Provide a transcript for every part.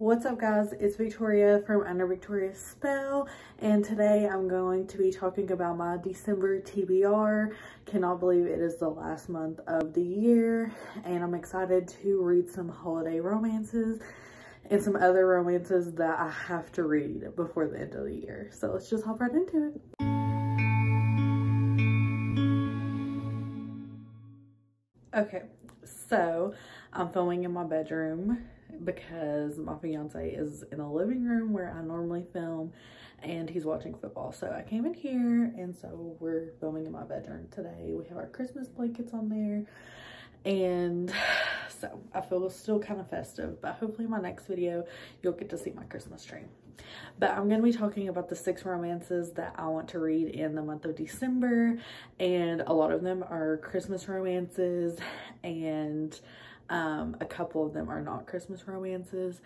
What's up guys, it's Victoria from Under Victoria's Spell, and today I'm going to be talking about my December TBR. Cannot believe it is the last month of the year, and I'm excited to read some holiday romances and some other romances that I have to read before the end of the year. So let's just hop right into it. Okay, so I'm filming in my bedroom because my fiance is in the living room where I normally film and he's watching football. So I came in here and so we're filming in my bedroom today. We have our Christmas blankets on there and so I feel still kind of festive, but hopefully in my next video you'll get to see my Christmas tree. But I'm going to be talking about the 6 romances that I want to read in the month of December, and a lot of them are Christmas romances and a couple of them are not Christmas romances.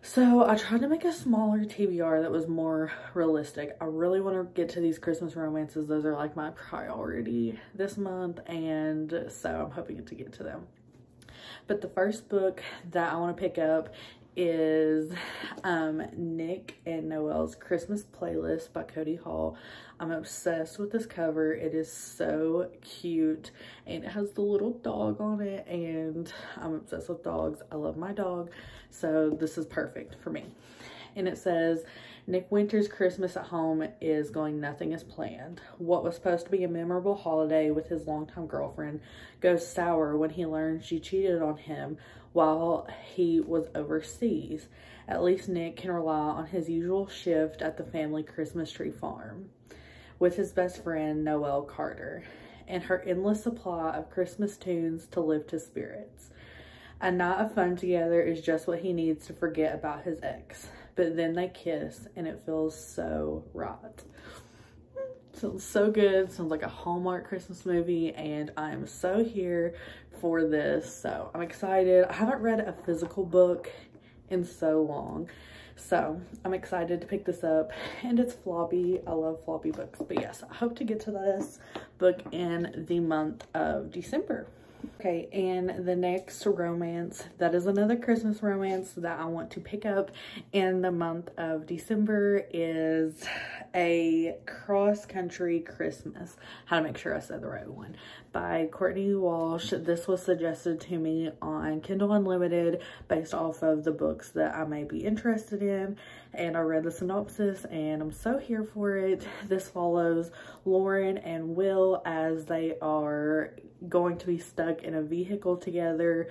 So I tried to make a smaller TBR that was more realistic. I really want to get to these Christmas romances. Those are like my priority this month, and so I'm hoping to get to them. But the first book that I want to pick up is Nick and Noelle's Christmas Playlist by Cody Hall. I'm obsessed with this cover. It is so cute and it has the little dog on it, and I'm obsessed with dogs. I love my dog, so this is perfect for me. And it says, Nick Winter's Christmas at home is going nothing as planned. What was supposed to be a memorable holiday with his longtime girlfriend goes sour when he learns she cheated on him while he was overseas. At least Nick can rely on his usual shift at the family Christmas tree farm with his best friend Noelle Carter and her endless supply of Christmas tunes to lift his spirits. A night of fun together is just what he needs to forget about his ex. But then they kiss and it feels so right. Sounds so good. Sounds like a Hallmark Christmas movie, and I am so here for this. So I'm excited. I haven't read a physical book in so long, so I'm excited to pick this up, and it's floppy. I love floppy books. But yes, I hope to get to this book in the month of December. Okay, and the next romance, that is another Christmas romance that I want to pick up in the month of December, is A Cross Country Christmas. How to make sure I said the right one, by Courtney Walsh. This was suggested to me on Kindle Unlimited based off of the books that I may be interested in, and I read the synopsis and I'm so here for it. This follows Lauren and Will as they are going to be stuck in a vehicle together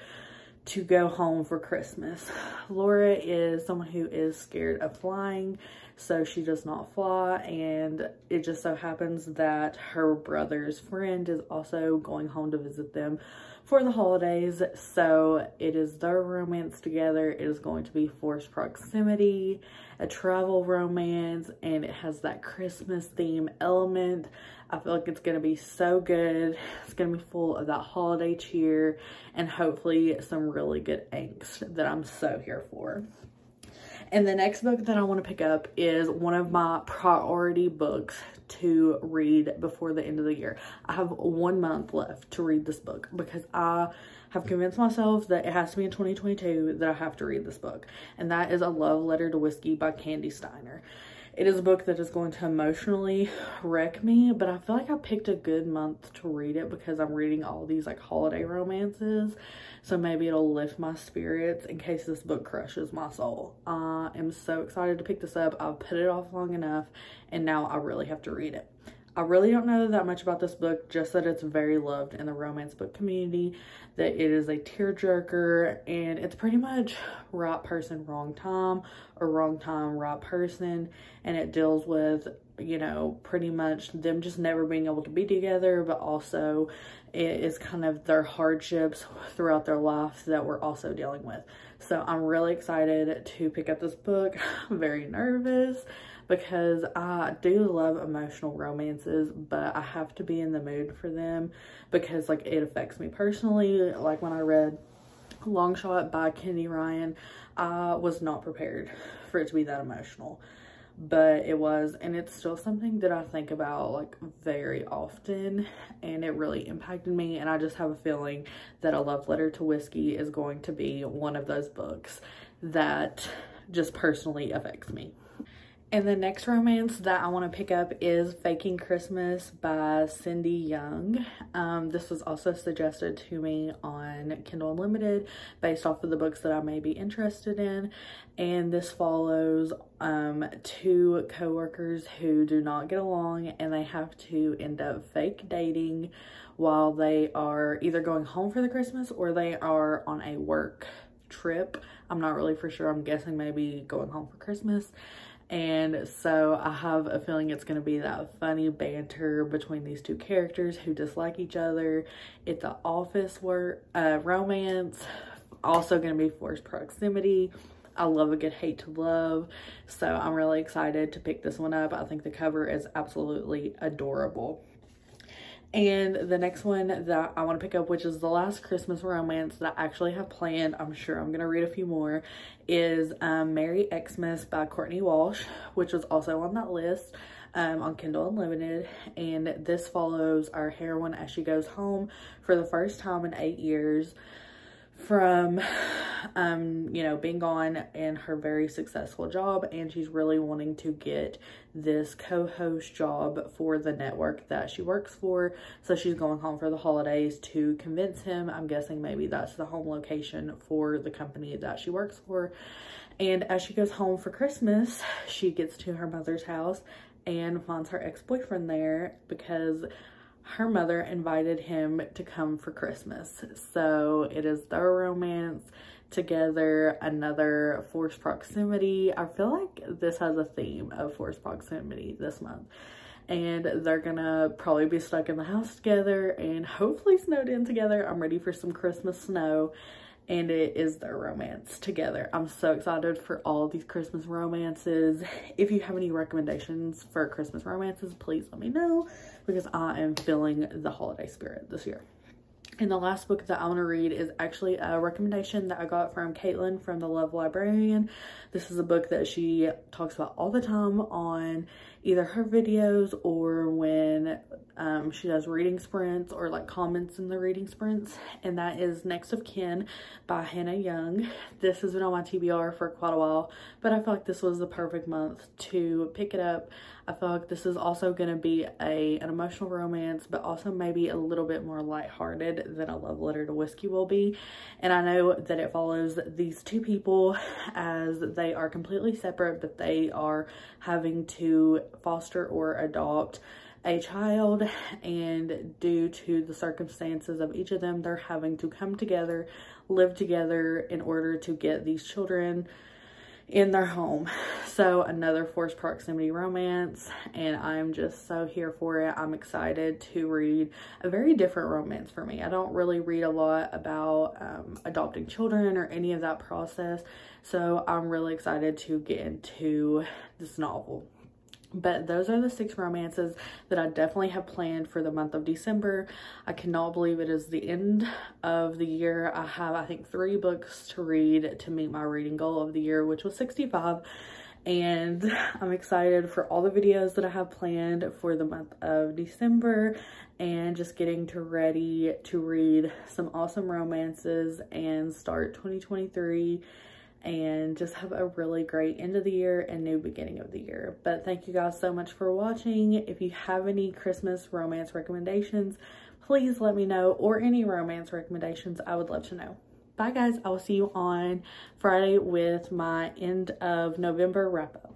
to go home for Christmas. Laura is someone who is scared of flying, so she does not fly, and it just so happens that her brother's friend is also going home to visit them for the holidays. So it is their romance together. It is going to be forced proximity, a travel romance, and it has that Christmas theme element. I feel like it's going to be so good. It's going to be full of that holiday cheer and hopefully some really good angst that I'm so here for. And the next book that I want to pick up is one of my priority books to read before the end of the year. I have 1 month left to read this book because I have convinced myself that it has to be in 2022 that I have to read this book. And that is A Love Letter to Whiskey by Candy Steiner. It is a book that is going to emotionally wreck me, but I feel like I picked a good month to read it because I'm reading all these like holiday romances. So maybe it'll lift my spirits in case this book crushes my soul. I am so excited to pick this up. I've put it off long enough and now I really have to read it. I really don't know that much about this book, just that it's very loved in the romance book community, that it is a tearjerker, and it's pretty much right person, wrong time, or wrong time, right person, and it deals with, you know, pretty much them just never being able to be together, but also it is kind of their hardships throughout their life that we're also dealing with. So I'm really excited to pick up this book. I'm very nervous because I do love emotional romances, but I have to be in the mood for them because like it affects me personally. Like when I read Long Shot by Kenny Ryan, I was not prepared for it to be that emotional. but it was, and it's still something that I think about like very often, and it really impacted me. And I just have a feeling that A Love Letter to Whiskey is going to be one of those books that just personally affects me. And the next romance that I want to pick up is Faking Christmas by Cindy Young. This was also suggested to me on Kindle Unlimited based off of the books that I may be interested in. And this follows two co-workers who do not get along, and they have to end up fake dating while they are either going home for the Christmas or they are on a work trip. I'm not really for sure. I'm guessing maybe going home for Christmas. And so I have a feeling it's going to be that funny banter between these two characters who dislike each other. It's an office work romance, also going to be forced proximity. I love a good hate to love, so I'm really excited to pick this one up. I think the cover is absolutely adorable. And the next one that I want to pick up, which is the last Christmas romance that I actually have planned, I'm sure I'm going to read a few more, is Merry Xmas by Courtney Walsh, which was also on that list on Kindle Unlimited. And this follows our heroine as she goes home for the first time in 8 years from you know, being gone in her very successful job, and she's really wanting to get this co-host job for the network that she works for. So she's going home for the holidays to convince him. I'm guessing maybe that's the home location for the company that she works for. And as she goes home for Christmas, she gets to her mother's house and finds her ex-boyfriend there because her mother invited him to come for Christmas. So it is their romance together, another forced proximity. I feel like this has a theme of forced proximity this month. And they're gonna probably be stuck in the house together and hopefully snowed in together. I'm ready for some Christmas snow. And it is their romance together. I'm so excited for all of these Christmas romances. If you have any recommendations for Christmas romances, please let me know, because I am feeling the holiday spirit this year. And the last book that I want to read is actually a recommendation that I got from Caitlin from The Love Librarian. This is a book that she talks about all the time on either her videos or when she does reading sprints or like comments in the reading sprints. And that is Next of Kin by Hannah Young. This has been on my TBR for quite a while, but I feel like this was the perfect month to pick it up. I feel like this is also going to be an emotional romance, but also maybe a little bit more lighthearted than A Love Letter to Whiskey will be. And I know that it follows these two people as they are completely separate, but they are having to foster or adopt a child, and due to the circumstances of each of them, they're having to come together, live together in order to get these children in their home. So another forced proximity romance, and I'm just so here for it. I'm excited to read a very different romance for me. I don't really read a lot about adopting children or any of that process, so I'm really excited to get into this novel. But those are the 6 romances that I definitely have planned for the month of December. I cannot believe it is the end of the year. I have, I think, 3 books to read to meet my reading goal of the year, which was 65. And I'm excited for all the videos that I have planned for the month of December, and just getting ready to read some awesome romances and start 2023. And just have a really great end of the year and new beginning of the year. But thank you guys so much for watching. If you have any Christmas romance recommendations, please let me know, or any romance recommendations. I would love to know. Bye guys. I will see you on Friday with my end of November wrap up.